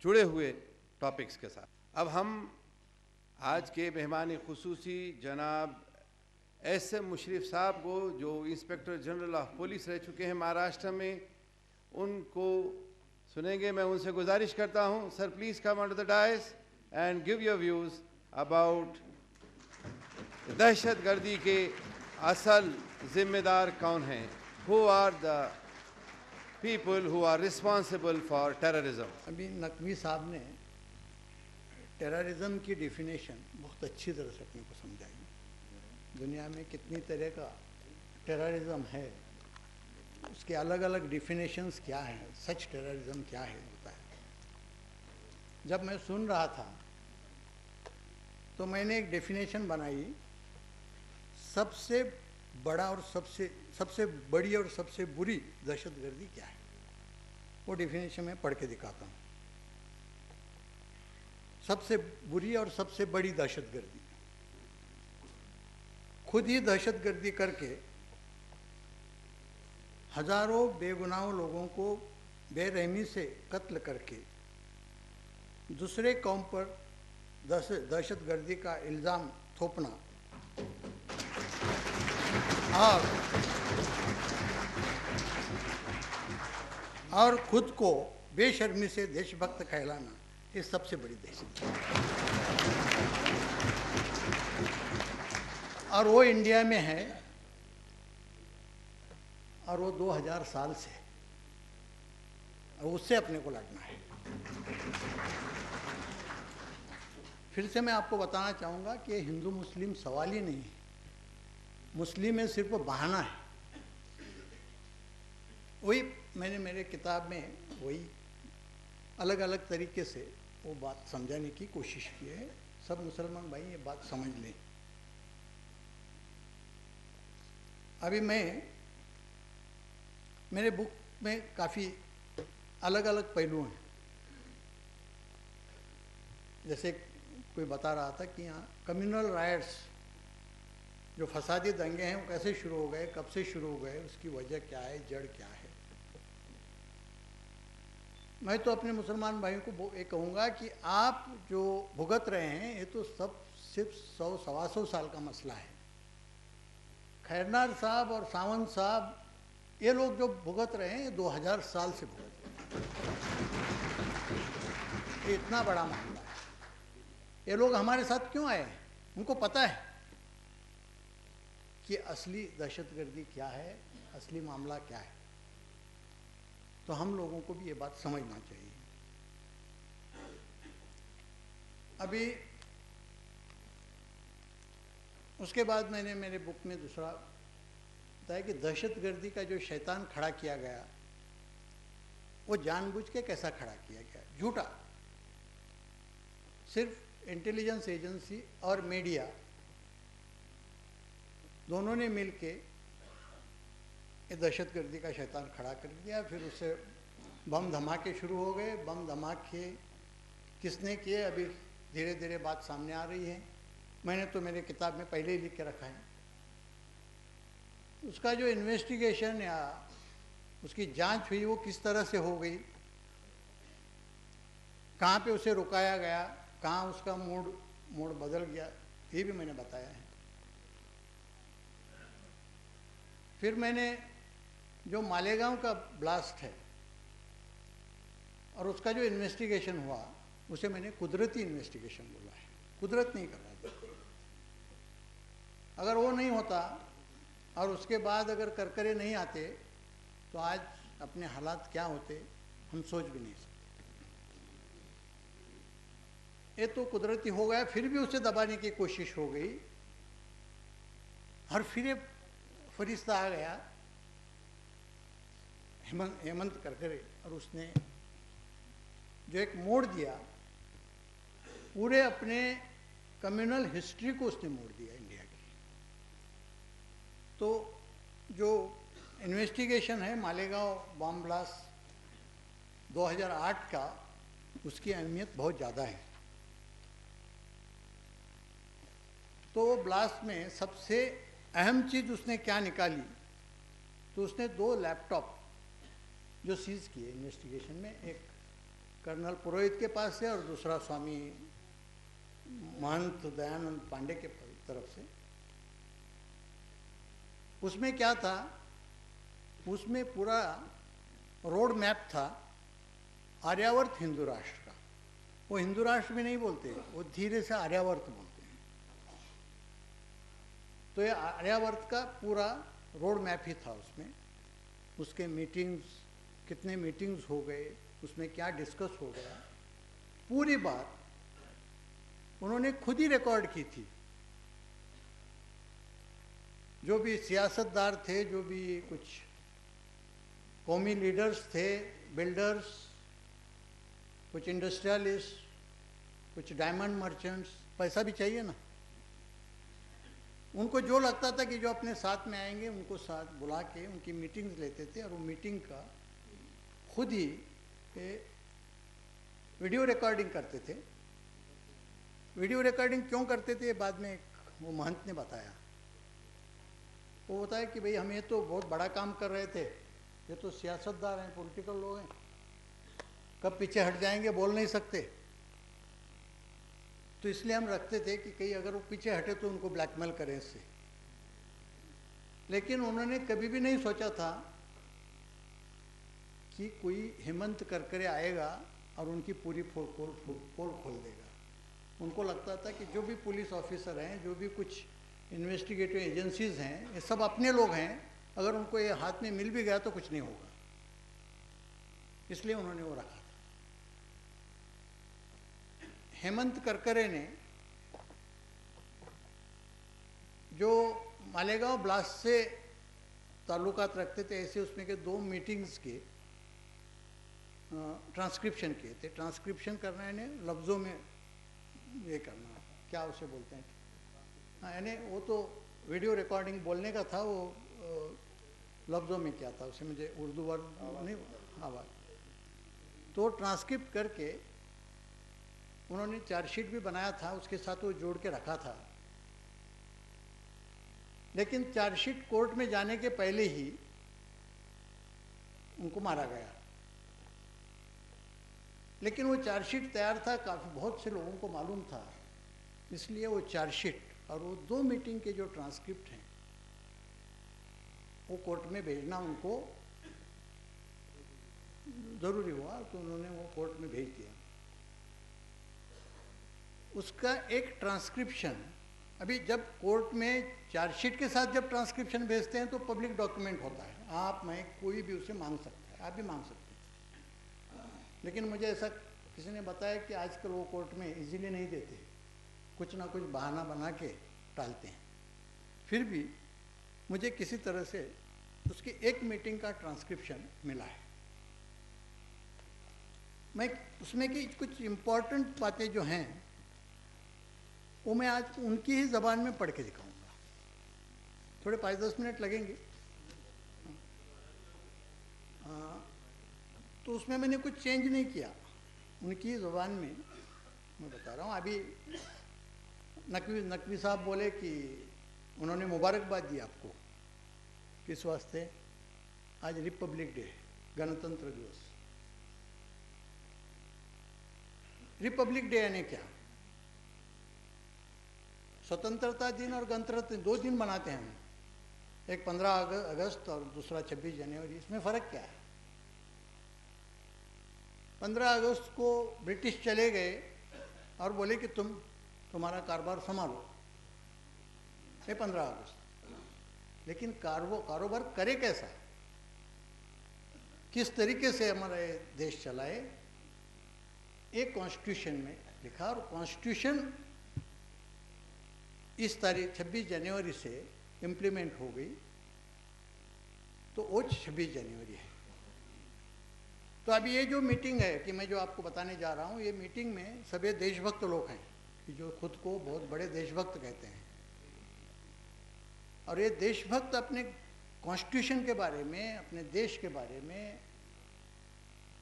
जुड़े हुए टॉपिक्स के साथ। अब हम आज के मेहमान खुसूसी जनाब एस.एम. मुशर्रफ साहब को, जो इंस्पेक्टर जनरल ऑफ पुलिस रह चुके हैं महाराष्ट्र में, उनको सुनेंगे। मैं उनसे गुजारिश करता हूं, sir please come on to the dais and give your views about दहशत गर्दी के असल जिम्मेदार कौन हैं, who are the people who are responsible for terrorism. अभी नकवी साहब ने टेररिज्म की डेफिनेशन बहुत अच्छी तरह से अपने को समझाई। दुनिया में कितनी तरह का टेररिज्म है, उसके अलग अलग डेफिनेशंस क्या हैं, सच टेररिज्म क्या है होता है। जब मैं सुन रहा था तो मैंने एक डेफिनेशन बनाई, सबसे बड़ा और सबसे बड़ी और सबसे बुरी दहशतगर्दी क्या है। वो डेफिनेशन मैं पढ़ के दिखाता हूँ। सबसे बुरी और सबसे बड़ी दहशतगर्दी, खुद ही दहशतगर्दी करके हजारों बेगुनाह लोगों को बेरहमी से कत्ल करके दूसरे कौम पर दहशतगर्दी का इल्ज़ाम थोपना और खुद को बेशर्मी से देशभक्त कहलाना, ये सबसे बड़ी दहशत। और वो इंडिया में है और वो 2000 साल से, और उससे अपने को लड़ना है। फिर से मैं आपको बताना चाहूँगा कि हिंदू मुस्लिम सवाल ही नहीं है, मुस्लिम में सिर्फ बहाना है। वही मैंने मेरे किताब में वही अलग अलग तरीके से वो बात समझाने की कोशिश की है। सब मुसलमान भाई ये बात समझ लें। अभी मेरे बुक में काफ़ी अलग अलग पहलू हैं। जैसे कोई बता रहा था कि यहाँ कम्युनल राइट्स, जो फसादी दंगे हैं, वो कैसे शुरू हो गए, कब से शुरू हो गए, उसकी वजह क्या है, जड़ क्या है। मैं तो अपने मुसलमान भाइयों को ये कहूँगा कि आप जो भुगत रहे हैं ये तो सब सिर्फ 100-125 साल का मसला है। खैरनार साहब और सावंत साहब, ये लोग जो भुगत रहे हैं ये 2000 साल से भुगत रहे हैं। ये इतना बड़ा मामला है। ये लोग हमारे साथ क्यों आए हैं? उनको पता है कि असली दहशतगर्दी क्या है, असली मामला क्या है। तो हम लोगों को भी ये बात समझना चाहिए। अभी उसके बाद मैंने मेरे बुक में दूसरा बताया कि दहशतगर्दी का जो शैतान खड़ा किया गया, वो जानबूझ के कैसा खड़ा किया गया, झूठा। सिर्फ इंटेलिजेंस एजेंसी और मीडिया दोनों ने मिलके ये दहशतगर्दी का शैतान खड़ा कर दिया। फिर उससे बम धमाके शुरू हो गए। बम धमाके किसने किए, अभी धीरे धीरे बात सामने आ रही है। मैंने तो मेरे किताब में पहले ही लिख के रखा है। उसका जो इन्वेस्टिगेशन या उसकी जांच हुई वो किस तरह से हो गई, कहाँ पे उसे रुकाया गया, कहाँ उसका मूड बदल गया, ये भी मैंने बताया है। फिर मैंने जो मालेगांव का ब्लास्ट है और उसका जो इन्वेस्टिगेशन हुआ, उसे मैंने कुदरती इन्वेस्टिगेशन बोला है। कुदरत नहीं कर रहा था। अगर वो नहीं होता और उसके बाद अगर करकरे नहीं आते तो आज अपने हालात क्या होते हम सोच भी नहीं सकते। ये तो कुदरती हो गया, फिर भी उसे दबाने की कोशिश हो गई और फिर फरिश्ता आ गया हेमंत करकरे, और उसने जो एक मोड़ दिया, पूरे अपने कम्युनल हिस्ट्री को उसने मोड़ दिया इंडिया की। तो जो इन्वेस्टिगेशन है मालेगांव बम ब्लास्ट 2008 का, उसकी अहमियत बहुत ज़्यादा है। तो ब्लास्ट में सबसे अहम चीज़ उसने क्या निकाली, तो उसने 2 लैपटॉप जो सीज किए इन्वेस्टिगेशन में, एक कर्नल पुरोहित के पास से और दूसरा स्वामी महंत दयानंद पांडे के तरफ से। उसमें क्या था, उसमें पूरा रोड मैप था आर्यावर्त हिंदू राष्ट्र का। वो हिंदू राष्ट्र भी नहीं बोलते, वो धीरे से आर्यावर्त बोलते हैं। तो ये आर्यावर्त का पूरा रोड मैप ही था उसमें। उसके मीटिंग्स, कितने मीटिंग्स हो गए, उसमें क्या डिस्कस हो गया, पूरी बात उन्होंने खुद ही रिकॉर्ड की थी। जो भी सियासतदार थे, जो भी कुछ कौमी लीडर्स थे, बिल्डर्स, कुछ इंडस्ट्रियलिस्ट, कुछ डायमंड मर्चेंट्स, पैसा भी चाहिए ना, उनको जो लगता था कि जो अपने साथ में आएंगे उनको साथ बुला के उनकी मीटिंग्स लेते थे और वो मीटिंग का खुद ही वीडियो रिकॉर्डिंग करते थे। वीडियो रिकॉर्डिंग क्यों करते थे बाद में वो महंत ने बताया। वो बताया कि भाई हम ये तो बहुत बड़ा काम कर रहे थे, ये तो सियासतदार हैं, पॉलिटिकल लोग हैं, कब पीछे हट जाएंगे बोल नहीं सकते, तो इसलिए हम रखते थे कि कहीं अगर वो पीछे हटे तो उनको ब्लैकमेल करें इससे। लेकिन उन्होंने कभी भी नहीं सोचा था कि कोई हेमंत करकरे आएगा और उनकी पूरी पोल खोल देगा। उनको लगता था कि जो भी पुलिस ऑफिसर हैं, जो भी कुछ इन्वेस्टिगेटिव एजेंसीज हैं, ये सब अपने लोग हैं, अगर उनको ये हाथ में मिल भी गया तो कुछ नहीं होगा, इसलिए उन्होंने वो रखा था। हेमंत करकरे ने जो मालेगांव ब्लास्ट से ताल्लुकात रखते थे, ऐसे उसमें के 2 मीटिंग्स के ट्रांसक्रिप्शन किए थे। ट्रांसक्रिप्शन करना यानी लफ्ज़ों में ये करना, क्या उसे बोलते हैं, यानी वो तो वीडियो रिकॉर्डिंग बोलने का था, वो लफ्ज़ों में क्या था उसे मुझे उर्दू वर्ड नहीं आवाज़। तो ट्रांसक्रिप्ट करके उन्होंने चार्जशीट भी बनाया था, उसके साथ वो जोड़ के रखा था। लेकिन चार्जशीट कोर्ट में जाने के पहले ही उनको मारा गया। लेकिन वो चार्जशीट तैयार था, काफ़ी बहुत से लोगों को मालूम था, इसलिए वो चार्जशीट और वो 2 मीटिंग के जो ट्रांसक्रिप्ट हैं वो कोर्ट में भेजना उनको ज़रूरी हुआ, तो उन्होंने वो कोर्ट में भेज दिया। उसका एक ट्रांसक्रिप्शन अभी जब कोर्ट में चार्जशीट के साथ जब ट्रांसक्रिप्शन भेजते हैं तो पब्लिक डॉक्यूमेंट होता है, आप मैं कोई भी उसे मांग सकता है, आप भी मांग सकते हैं। लेकिन मुझे ऐसा किसी ने बताया कि आजकल वो कोर्ट में इजीली नहीं देते, कुछ ना कुछ बहाना बना के टालते हैं। फिर भी मुझे किसी तरह से उसकी एक मीटिंग का ट्रांसक्रिप्शन मिला है। मैं उसमें की कुछ इम्पोर्टेंट बातें जो हैं वो मैं आज उनकी ही ज़बान में पढ़ के दिखाऊंगा। थोड़े 5-10 मिनट लगेंगे। तो उसमें मैंने कुछ चेंज नहीं किया, उनकी ज़बान में मैं बता रहा हूँ। अभी नकवी साहब बोले कि उन्होंने मुबारकबाद दी आपको, किस वास्ते, आज रिपब्लिक डे, गणतंत्र दिवस। रिपब्लिक डे यानी क्या, स्वतंत्रता दिन और गणतंत्र 2 दिन मनाते हैं हम, एक 15 अगस्त और दूसरा 26 जनवरी। इसमें फ़र्क क्या है? 15 अगस्त को ब्रिटिश चले गए और बोले कि तुम्हारा कारोबार संभालो, ये 15 अगस्त। लेकिन कारोबार करे कैसा, किस तरीके से हमारा देश चलाए, एक कॉन्स्टिट्यूशन में लिखा। और कॉन्स्टिट्यूशन इस तारीख 26 जनवरी से इम्प्लीमेंट हो गई, तो वो 26 जनवरी है। तो अभी ये जो मीटिंग है कि मैं जो आपको बताने जा रहा हूँ, ये मीटिंग में सभी देशभक्त लोग हैं कि जो खुद को बहुत बड़े देशभक्त कहते हैं। और ये देशभक्त अपने कॉन्स्टिट्यूशन के बारे में, अपने देश के बारे में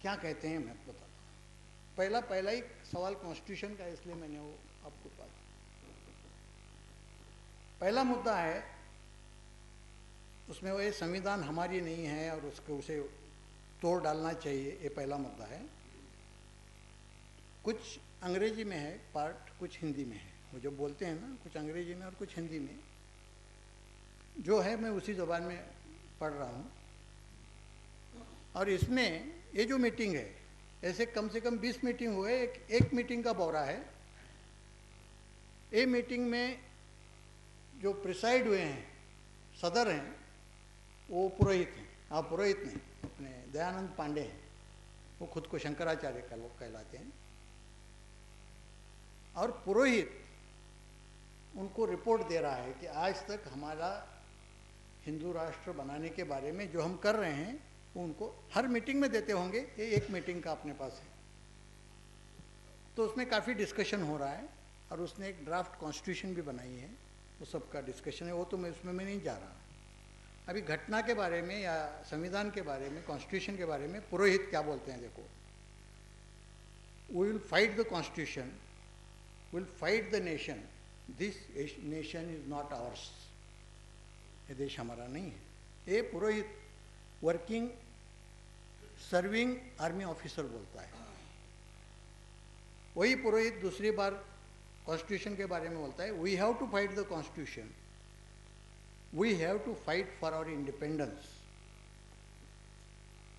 क्या कहते हैं मैं बताता हूँ। पहला ही सवाल कॉन्स्टिट्यूशन का, इसलिए मैंने वो आपको बात। पहला मुद्दा है उसमें वो ये संविधान हमारी नहीं है और उसे तोड़ डालना चाहिए, ये पहला मुद्दा है। कुछ अंग्रेजी में है पार्ट, कुछ हिंदी में है। वो जब बोलते हैं ना, कुछ अंग्रेजी में और कुछ हिंदी में, जो है मैं उसी ज़बान में पढ़ रहा हूँ। और इसमें ये जो मीटिंग है, ऐसे कम से कम 20 मीटिंग हुए, एक मीटिंग का ब्यौरा है। ये मीटिंग में जो प्रिसाइड हुए हैं, सदर हैं, वो पुरोहित हैं। आप पुरोहित नहीं, अपने दयानंद पांडे हैं, वो खुद को शंकराचार्य का लोग कहलाते हैं। और पुरोहित उनको रिपोर्ट दे रहा है कि आज तक हमारा हिंदू राष्ट्र बनाने के बारे में जो हम कर रहे हैं वो उनको हर मीटिंग में देते होंगे, ये एक मीटिंग का अपने पास है। तो उसमें काफ़ी डिस्कशन हो रहा है और उसने एक ड्राफ्ट कॉन्स्टिट्यूशन भी बनाई है, वो सबका डिस्कशन है, वो तो मैं उसमें नहीं जा रहा। अभी घटना के बारे में या संविधान के बारे में, कॉन्स्टिट्यूशन के बारे में पुरोहित क्या बोलते हैं देखो। We will fight the constitution, will fight the nation, this nation is not ours. ये देश हमारा नहीं है। ये Purohit working serving army officer बोलता है। वही पुरोहित दूसरी बार कॉन्स्टिट्यूशन के बारे में बोलता है, we have to fight the constitution, we have to fight for our independence.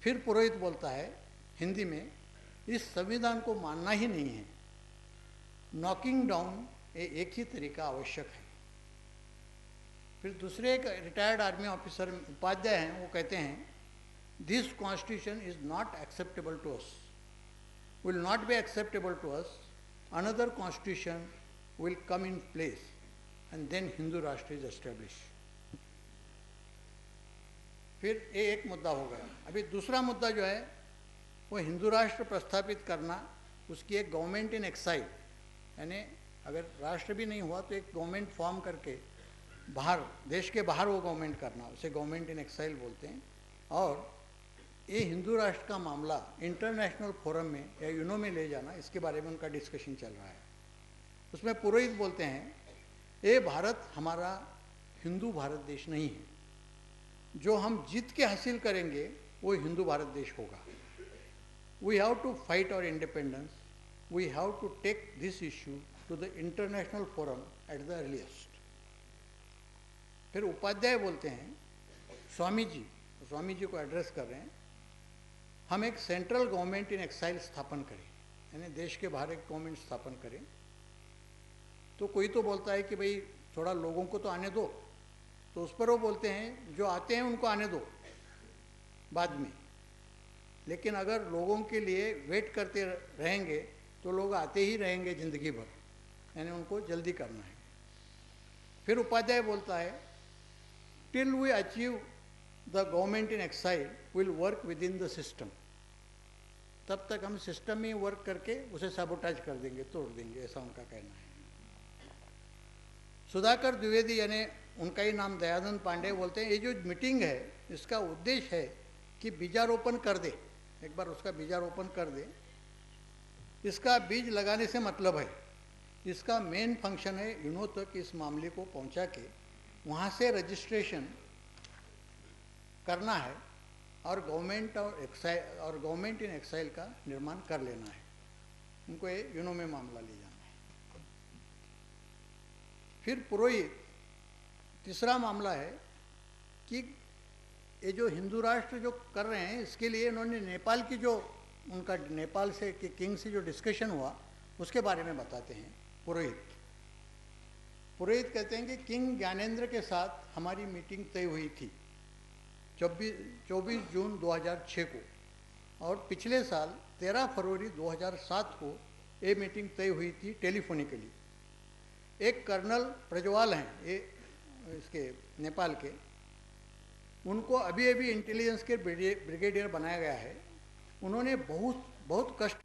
फिर पुरोहित बोलता है हिंदी में, इस संविधान को मानना ही नहीं है, नॉकिंग डाउन एक ही तरीका आवश्यक है। फिर दूसरे एक रिटायर्ड आर्मी ऑफिसर उपाध्याय हैं, वो कहते हैं, this constitution is not acceptable to us, will not be acceptable to us, another constitution will come in place and then Hindu rashtra is establish. फिर ये एक मुद्दा हो गया। अभी दूसरा मुद्दा जो है वो हिंदू राष्ट्र प्रस्थापित करना, उसकी एक गवर्नमेंट इन एक्साइल, यानी अगर राष्ट्र भी नहीं हुआ तो एक गवर्नमेंट फॉर्म करके बाहर, देश के बाहर वो गवर्नमेंट करना, उसे गवर्नमेंट इन एक्साइल बोलते हैं। और ये हिंदू राष्ट्र का मामला इंटरनेशनल फोरम में या यूनो में ले जाना, इसके बारे में उनका डिस्कशन चल रहा है। उसमें पुरोहित बोलते हैं, ये भारत हमारा हिंदू भारत देश नहीं है, जो हम जीत के हासिल करेंगे वो हिंदू भारत देश होगा। We have to fight our independence, we have to take this issue to the international forum at the earliest. फिर उपाध्याय बोलते हैं, स्वामी जी को एड्रेस कर रहे हैं, हम एक सेंट्रल गवर्नमेंट इन एक्साइल स्थापन करें, यानी देश के बाहर एक गवर्नमेंट स्थापन करें। तो कोई तो बोलता है कि भाई थोड़ा लोगों को तो आने दो, तो उस पर वो बोलते हैं जो आते हैं उनको आने दो बाद में, लेकिन अगर लोगों के लिए वेट करते रहेंगे तो लोग आते ही रहेंगे ज़िंदगी भर, यानी उनको जल्दी करना है। फिर उपाध्याय बोलता है, till we achieve the government in exile will work with in the system, तब तक हम सिस्टम में वर्क करके उसे सबोटाइज कर देंगे, तोड़ देंगे, ऐसा उनका कहना है। सुधाकर द्विवेदी यानी उनका ही नाम दयानंद पांडे बोलते हैं, ये जो मीटिंग है इसका उद्देश्य है कि बीजारोपण कर दे, एक बार उसका बीजारोपण कर दे। इसका बीज लगाने से मतलब है, इसका मेन फंक्शन है यूनो तक इस मामले को पहुंचा के वहाँ से रजिस्ट्रेशन करना है और गवर्नमेंट इन एक्साइल का निर्माण कर लेना है। उनको ये यूनो में मामला ले जाना है। फिर पुरोहित तीसरा मामला है कि ये जो हिंदू राष्ट्र जो कर रहे हैं, इसके लिए इन्होंने नेपाल की जो उनका नेपाल से कि किंग से जो डिस्कशन हुआ उसके बारे में बताते हैं पुरोहित कहते हैं कि किंग ज्ञानेंद्र के साथ हमारी मीटिंग तय हुई थी 24 जून 2006 को, और पिछले साल 13 फरवरी 2007 को ये मीटिंग तय हुई थी टेलीफोनिकली। एक कर्नल प्रज्वाल हैं ये इसके नेपाल के, उनको अभी अभी इंटेलिजेंस के ब्रिगेडियर बनाया गया है। उन्होंने बहुत कष्ट